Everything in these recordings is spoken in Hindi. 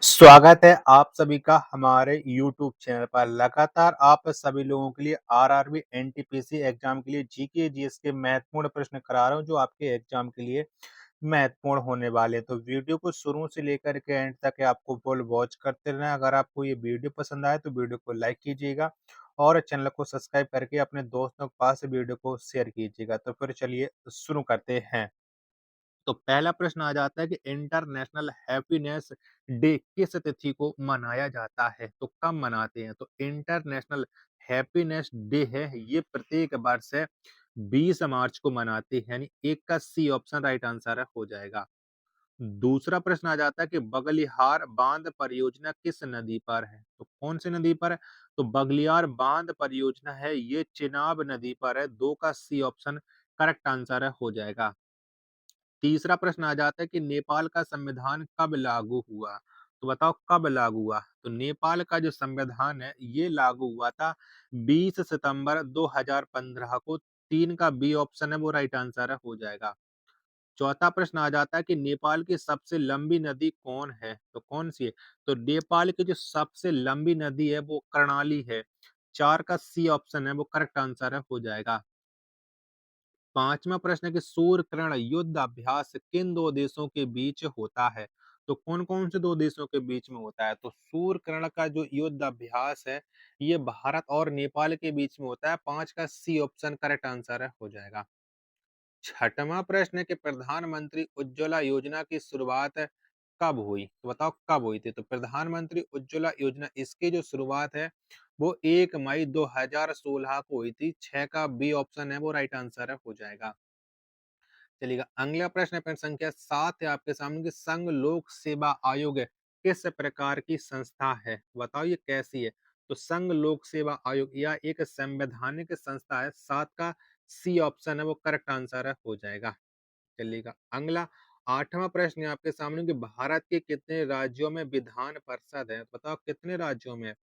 स्वागत है आप सभी का हमारे यूट्यूब चैनल पर। लगातार आप सभी लोगों के लिए आरआरबी, एनटीपीसी एग्जाम के लिए जीके, जीएस के महत्वपूर्ण प्रश्न करा रहा हूं जो आपके एग्जाम के लिए महत्वपूर्ण होने वाले हैं। तो वीडियो को शुरू से लेकर के एंड तक आपको फुल वॉच करते रहना। अगर आपको ये वीडियो पसंद आए तो वीडियो को लाइक कीजिएगा और चैनल को सब्सक्राइब करके अपने दोस्तों के पास वीडियो को शेयर कीजिएगा। तो फिर चलिए शुरू करते हैं। तो पहला प्रश्न आ जाता है कि इंटरनेशनल हैप्पीनेस डे किस तिथि को मनाया जाता है? तो कब मनाते हैं? तो इंटरनेशनल हैप्पीनेस डे है, ये प्रत्येक वर्ष है 20 मार्च को मनाते हैं, यानी एक का सी ऑप्शन राइट आंसर है हो जाएगा। दूसरा प्रश्न आ जाता है कि बगलिहार बांध परियोजना किस नदी पर है? तो कौन सी नदी पर है? तो बगलियार बांध परियोजना है, ये चिनाब नदी पर है। 2 का सी ऑप्शन करेक्ट आंसर है हो जाएगा। तीसरा प्रश्न आ जाता है कि नेपाल का संविधान कब लागू हुआ? तो बताओ कब लागू हुआ? तो नेपाल का जो संविधान है ये लागू हुआ था 20 सितंबर 2015 को। 3 का बी ऑप्शन है वो राइट आंसर है हो जाएगा। चौथा प्रश्न आ जाता है कि नेपाल की सबसे लंबी नदी कौन है? तो कौन सी है? तो नेपाल की जो सबसे लंबी नदी है वो कर्णाली है। 4 का सी ऑप्शन है वो करेक्ट आंसर है हो जाएगा। पांचवा प्रश्न है कि सूर्यकिरण युद्ध अभ्यास किन दो देशों के बीच होता है? तो कौन कौन से दो देशों के बीच में होता है? तो सूर्यकिरण का जो युद्ध अभ्यास है ये भारत और नेपाल के बीच में होता है। 5 का सी ऑप्शन करेक्ट आंसर है हो जाएगा। छठवां प्रश्न है कि प्रधानमंत्री उज्ज्वला योजना की शुरुआत कब हुई? तो बताओ कब हुई थी? तो प्रधानमंत्री उज्ज्वला योजना इसकी जो शुरुआत है वो 1 मई 2016 को हुई थी। 6 का बी ऑप्शन है वो राइट आंसर है हो जाएगा। चलिएगा अगला प्रश्न है प्रश्न संख्या 7 है आपके सामने कि संघ लोक सेवा आयोग किस प्रकार की संस्था है? बताओ ये कैसी है? तो संघ लोक सेवा आयोग यह एक संवैधानिक संस्था है। 7 का सी ऑप्शन है वो करेक्ट आंसर है हो जाएगा। चलिएगा अगला आठवां प्रश्न है आपके सामने कि भारत के कितने राज्यों में विधान परिषद है? तो बताओ कितने राज्यों में?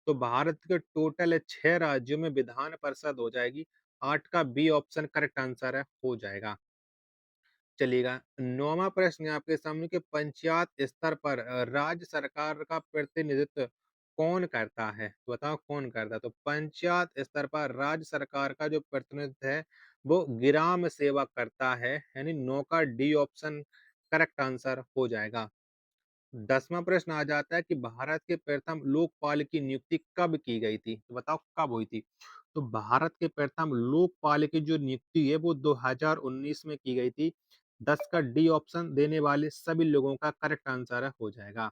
तो भारत के टोटल 6 राज्यों में विधान परिषद हो जाएगी। 8 का बी ऑप्शन करेक्ट आंसर है हो जाएगा। चलिएगा नौवां प्रश्न है आपके सामने कि पंचायत स्तर पर राज्य सरकार का प्रतिनिधित्व कौन करता है? तो बताओ कौन करता है? तो पंचायत स्तर पर राज्य सरकार का जो प्रतिनिधित्व है वो ग्राम सेवक करता है, यानी 9 का डी ऑप्शन करेक्ट आंसर हो जाएगा। 10वां प्रश्न आ जाता है कि भारत के प्रथम लोकपाल की नियुक्ति कब की गई थी? तो बताओ कब हुई थी? तो भारत के प्रथम लोकपाल की जो नियुक्ति है वो 2019 में की गई थी। 10 का डी ऑप्शन देने वाले सभी लोगों का करेक्ट आंसर है हो जाएगा।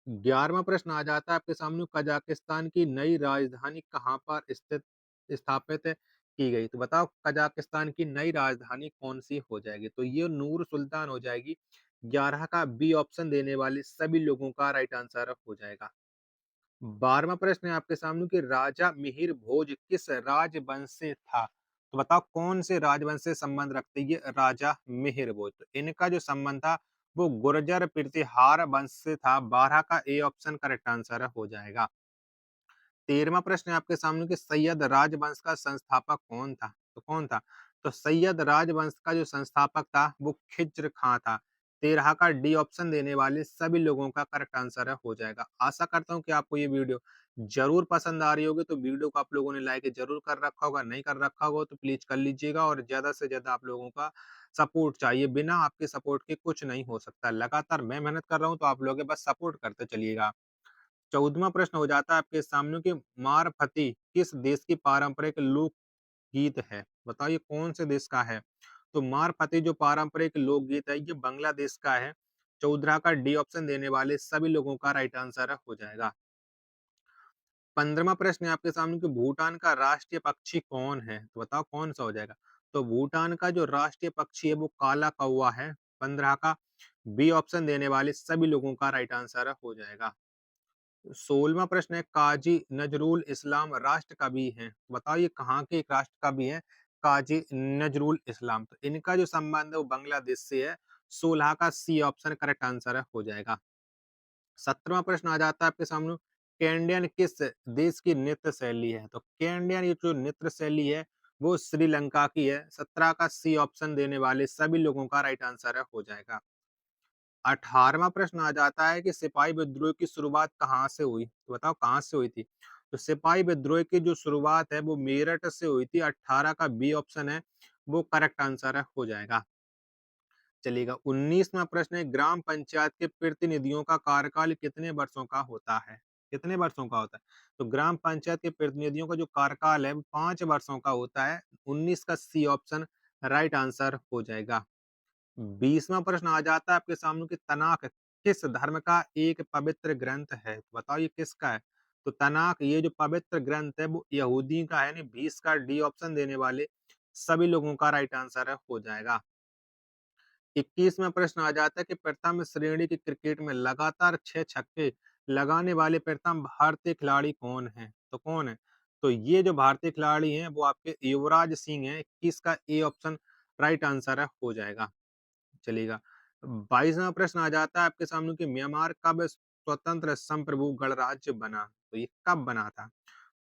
11वां प्रश्न आ जाता है आपके सामने कजाकिस्तान की नई राजधानी कहाँ पर स्थित स्थापित की गई? तो बताओ कजाकिस्तान की नई राजधानी कौन सी हो जाएगी? तो ये नूर सुल्तान हो जाएगी। 11 का बी ऑप्शन देने वाले सभी लोगों का राइट आंसर हो जाएगा। 12वां प्रश्न है आपके सामने कि राजा मिहिर भोज किस राजवंश से था? तो बताओ कौन से राजवंश से संबंध रखते ये राजा मिहिर भोज? तो इनका जो संबंध था वो गुर्जर प्रतिहार वंश से था। 12 का ए ऑप्शन करेक्ट आंसर हो जाएगा। 13वां प्रश्न है आपके सामने कि सैयद राजवंश का संस्थापक कौन था? तो कौन था? तो सैयद राजवंश का जो संस्थापक था वो खिज्र खां था। 13 का डी ऑप्शन देने वाले सभी लोगों का करेक्ट आंसर है हो जाएगा। आशा करता हूँ कि आपको ये वीडियो जरूर पसंद आ रही होगी। तो वीडियो को आप लोगों ने लाइक जरूर कर रखा होगा, नहीं कर रखा होगा तो प्लीज कर लीजिएगा। और ज्यादा से ज्यादा आप लोगों का सपोर्ट चाहिए, बिना आपके सपोर्ट के कुछ नहीं हो सकता। लगातार मैं मेहनत कर रहा हूँ तो आप लोग बस सपोर्ट करते चलिएगा। 14वां प्रश्न हो जाता है आपके सामने कि मारफती किस देश की पारंपरिक लोक गीत है? बताइए कौन से देश का है? तो मारफती जो पारंपरिक लोकगीत है ये बांग्लादेश का है। 14 का डी ऑप्शन देने वाले सभी लोगों का राइट आंसर हो जाएगा। 15वां प्रश्न है आपके सामने कि भूटान का राष्ट्रीय पक्षी कौन है? तो बताओ कौन सा हो जाएगा? तो भूटान का जो राष्ट्रीय पक्षी है वो काला कौवा है। 15 का बी ऑप्शन देने वाले सभी लोगों का राइट आंसर हो जाएगा। 16वां प्रश्न है काजी नजरुल इस्लाम राष्ट्र कवि हैं? बताओ ये कहाँ के एक राष्ट्र कवि हैं? काजी नजरुल इस्लाम। तो इनका जो संबंध है वो बांग्लादेश से है। 16 का सी ऑप्शन करेक्ट आंसर है हो जाएगा। 17वां प्रश्न आ जाता है आपके सामने कैंडियन किस देश की नृत्य शैली है? तो कैंडियन ये जो नृत्य शैली है वो श्रीलंका की है। 17 का सी ऑप्शन देने वाले सभी लोगों का राइट आंसर है हो जाएगा। 18वां प्रश्न आ जाता है कि सिपाही विद्रोह की शुरुआत कहाँ से हुई? तो बताओ कहाँ से हुई थी? तो सिपाही विद्रोह की जो शुरुआत है वो मेरठ से हुई थी। 18 का बी ऑप्शन है वो करेक्ट आंसर है हो जाएगा। चलिएगा 19वां प्रश्न है ग्राम पंचायत के प्रतिनिधियों का कार्यकाल कितने वर्षों का होता है? कितने वर्षों का होता है? तो ग्राम पंचायत के प्रतिनिधियों का जो कार्यकाल है वो 5 वर्षों का होता है। 19 का सी ऑप्शन राइट आंसर हो जाएगा। 20वां प्रश्न आ जाता है आपके सामने कि तनाक किस धर्म का एक पवित्र ग्रंथ है? तो बताओ ये किसका है? तो तनाक ये जो पवित्र ग्रंथ है वो यहूदी का है, यानी 20 का डी ऑप्शन देने वाले सभी लोगों का राइट आंसर है हो जाएगा। 21वां प्रश्न आ जाता है कि प्रथम श्रेणी की क्रिकेट में लगातार 6 छक्के लगाने वाले प्रथम भारतीय खिलाड़ी कौन हैं? तो कौन है? तो ये जो भारतीय खिलाड़ी हैं वो आपके युवराज सिंह हैं। 21 का ए ऑप्शन राइट आंसर है हो जाएगा। चलेगा। 22वां प्रश्न आ जाता है आपके सामने कि म्यांमार कब स्वतंत्र संप्रभु गणराज्य बना? तो ये कब बना था?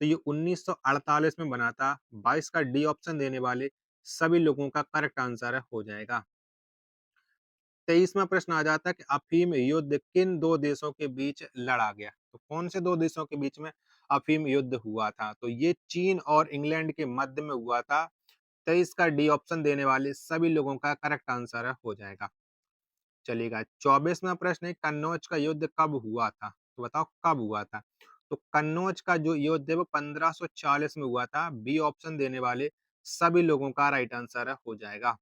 तो ये 1948 में बना था। 22 का डी ऑप्शन देने वाले सभी लोगों का करेक्ट आंसर है हो जाएगा। 23वां प्रश्न आ जाता है कि अफीम युद्ध किन दो देशों के बीच लड़ा गया? तो कौन से दो देशों के बीच में अफीम युद्ध हुआ था? तो ये चीन और इंग्लैंड के मध्य में हुआ था। 23 का डी ऑप्शन देने वाले सभी लोगों का करेक्ट आंसर है हो जाएगा। चलेगा 24वां प्रश्न है कन्नौज का युद्ध कब हुआ था? तो बताओ कब हुआ था? तो कन्नौज का जो युद्ध है वो 1540 में हुआ था। बी ऑप्शन देने वाले सभी लोगों का राइट आंसर है हो जाएगा।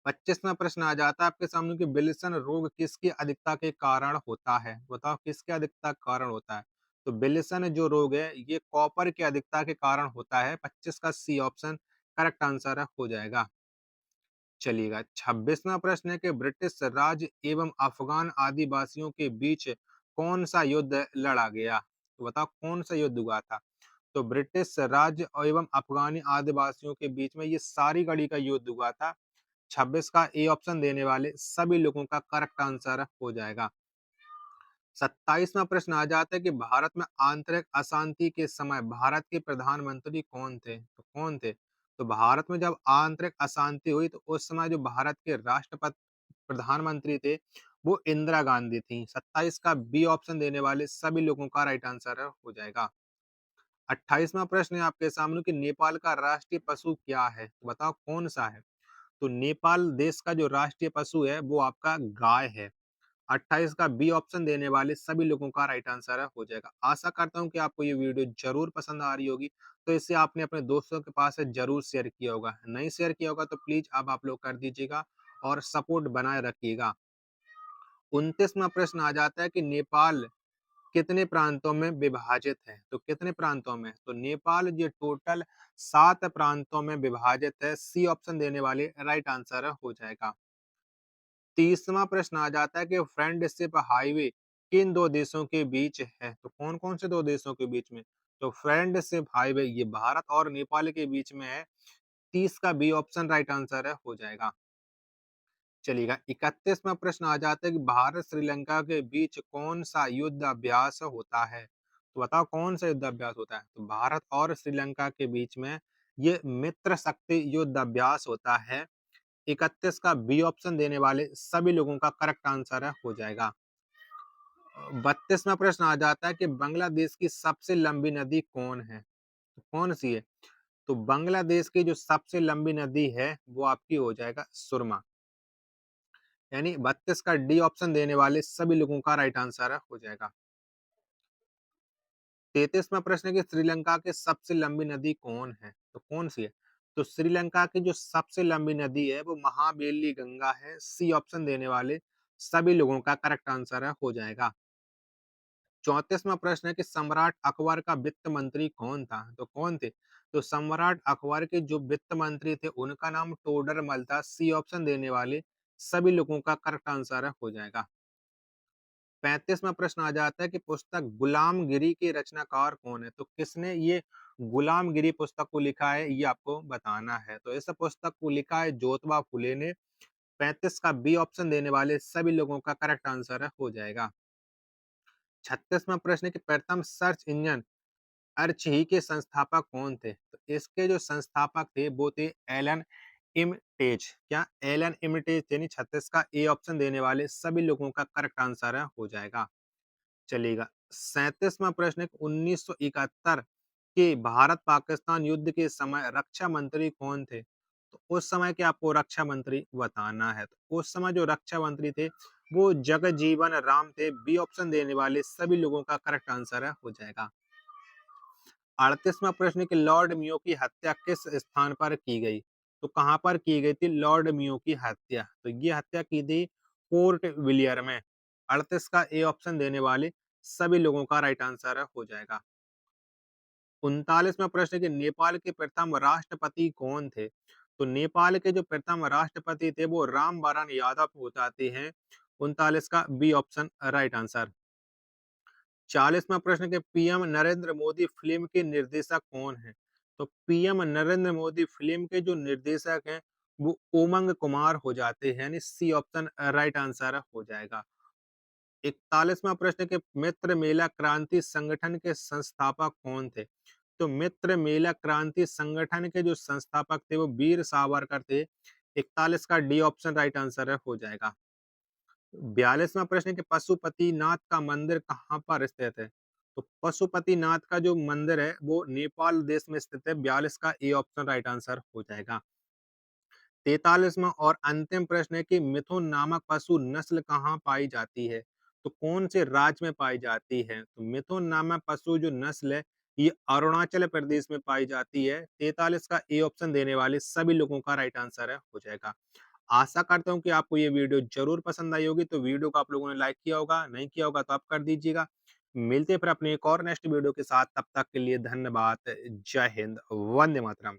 25वां प्रश्न आ जाता है आपके सामने कि विल्सन रोग किसकी अधिकता के कारण होता है? बताओ किसके अधिकता के कारण होता है? तो विल्सन जो रोग है ये कॉपर की अधिकता के कारण होता है। 25 का सी ऑप्शन करेक्ट आंसर है हो जाएगा। चलिएगा 26वां प्रश्न है कि ब्रिटिश राज एवं अफगान आदिवासियों के बीच कौन सा युद्ध लड़ा गया? तो बताओ कौन सा युद्ध हुआ था? तो ब्रिटिश राज एवं अफगानी आदिवासियों के बीच में ये सारी गढ़ी का युद्ध हुआ था। 26 का ए ऑप्शन देने वाले सभी लोगों का करेक्ट आंसर हो जाएगा। 27वां प्रश्न आ जाता है कि भारत में आंतरिक अशांति के समय भारत के प्रधानमंत्री कौन थे? तो कौन थे? तो भारत में जब आंतरिक अशांति हुई तो उस समय जो भारत के राष्ट्रपति प्रधानमंत्री थे वो इंदिरा गांधी थी। 27 का बी ऑप्शन देने वाले सभी लोगों का राइट आंसर हो जाएगा। 28वां प्रश्न है आपके सामने कि नेपाल का राष्ट्रीय पशु क्या है? तो बताओ कौन सा है? तो नेपाल देश का जो राष्ट्रीय पशु है वो आपका गाय है। 28 का बी ऑप्शन देने वाले सभी लोगों का राइट आंसर है हो जाएगा। आशा करता हूँ कि आपको ये वीडियो जरूर पसंद आ रही होगी। तो इसे आपने अपने दोस्तों के पास जरूर शेयर किया होगा। नहीं शेयर किया होगा तो प्लीज अब आप लोग कर दीजिएगा और सपोर्ट बनाए रखिएगा। 29वां प्रश्न आ जाता है कि नेपाल कितने प्रांतों में विभाजित है? तो कितने प्रांतों में? तो नेपाल ये टोटल 7 प्रांतों में विभाजित है। सी ऑप्शन देने वाले राइट आंसर हो जाएगा। 30वां प्रश्न आ जाता है कि फ्रेंडशिप हाईवे किन दो देशों के बीच है? तो कौन कौन से दो देशों के बीच में? तो फ्रेंडशिप हाईवे ये भारत और नेपाल के बीच में है। 30 का बी ऑप्शन राइट आंसर है हो जाएगा। चलिएगा 31वां प्रश्न आ जाता है कि भारत श्रीलंका के बीच कौन सा युद्ध अभ्यास होता है? तो बताओ कौन सा युद्ध अभ्यास होता है? तो भारत और श्रीलंका के बीच में ये मित्र शक्ति युद्ध अभ्यास होता है। 31 का बी ऑप्शन देने वाले सभी लोगों का करेक्ट आंसर है हो जाएगा। 32वां प्रश्न आ जाता है कि बांग्लादेश की सबसे लंबी नदी कौन है? तो कौन सी है? तो बांग्लादेश की जो सबसे लंबी नदी है वो आपकी हो जाएगा सुरमा। यानी 32 का डी ऑप्शन देने वाले सभी लोगों का राइट आंसर है हो जाएगा। 33वां प्रश्न है कि श्रीलंका की सबसे लंबी नदी कौन है? तो कौन सी है? तो श्रीलंका की जो सबसे लंबी नदी है वो महाबेली गंगा है। सी ऑप्शन देने वाले सभी लोगों का करेक्ट आंसर है हो जाएगा। 34वां प्रश्न है कि सम्राट अकबर का वित्त मंत्री कौन था? तो कौन थे? तो सम्राट अकबर के जो वित्त मंत्री थे उनका नाम टोडरमल था। सी ऑप्शन देने वाले सभी लोगों का करेक्ट आंसर है हो जाएगा। 35वां प्रश्न आ जाता है कि पुस्तक गुलामगिरी के रचनाकार कौन है? तो किसने ये गुलामगिरी पुस्तक को लिखा है ये आपको बताना है। तो इस पुस्तक को लिखा है ज्योतिबा फुले ने। 35 का बी ऑप्शन देने वाले सभी लोगों का करेक्ट आंसर है हो जाएगा। 36वां प्रश्न है कि प्रथम सर्च इंजन अर्च ही के संस्थापक कौन थे? तो इसके जो संस्थापक थे वो थे एलन इमिटेज, क्या एलन इमिटेज यानी 36 का ए ऑप्शन देने वाले सभी लोगों का करेक्ट आंसर है हो जाएगा। चलेगा। 37वां प्रश्न है, 1971 के भारत पाकिस्तान युद्ध के समय रक्षा मंत्री कौन थे? तो उस समय के आपको रक्षा मंत्री बताना है। तो उस समय जो रक्षा मंत्री थे वो जगजीवन राम थे। बी ऑप्शन देने वाले सभी लोगों का करेक्ट आंसर है हो जाएगा। 38वां प्रश्न है कि लॉर्ड मियो की हत्या किस स्थान पर की गई? तो कहाँ पर की गई थी लॉर्ड मियो की हत्या? तो ये हत्या की थी पोर्ट विलियर में। 38 का ए ऑप्शन देने वाले सभी लोगों का राइट आंसर है हो जाएगा। 39वां प्रश्न है कि नेपाल के प्रथम राष्ट्रपति कौन थे? तो नेपाल के जो प्रथम राष्ट्रपति थे वो रामवरण यादव हो जाते हैं। 39 का बी ऑप्शन राइट आंसर। 40वां प्रश्न के पीएम नरेंद्र मोदी फिल्म के निर्देशक कौन हैं? तो पीएम नरेंद्र मोदी फिल्म के जो निर्देशक हैं वो उमंग कुमार हो जाते हैं, यानी सी ऑप्शन राइट आंसर हो जाएगा। 41वां प्रश्न के मित्र मेला क्रांति संगठन के संस्थापक कौन थे? तो मित्र मेला क्रांति संगठन के जो संस्थापक थे वो वीर सावरकर थे। 41 का डी ऑप्शन राइट आंसर है हो जाएगा। 42वां प्रश्न है कि पशुपतिनाथ का मंदिर कहाँ पर स्थित है? तो पशुपतिनाथ का जो मंदिर है वो नेपाल देश में स्थित है। 42 का ए ऑप्शन राइट आंसर हो जाएगा। 43वां और अंतिम प्रश्न है कि मिथुन नामक पशु नस्ल कहाँ पाई जाती है? तो कौन से राज्य में पाई जाती है? तो मिथुन नामक पशु जो नस्ल है ये अरुणाचल प्रदेश में पाई जाती है। 43 का ए ऑप्शन देने वाले सभी लोगों का राइट आंसर है हो जाएगा। आशा करता हूँ कि आपको ये वीडियो जरूर पसंद आई होगी। तो वीडियो को आप लोगों ने लाइक किया होगा, नहीं किया होगा तो आप कर दीजिएगा। मिलते हैं फिर अपने एक और नेक्स्ट वीडियो के साथ, तब तक के लिए धन्यवाद। जय हिंद, वंदे मातरम।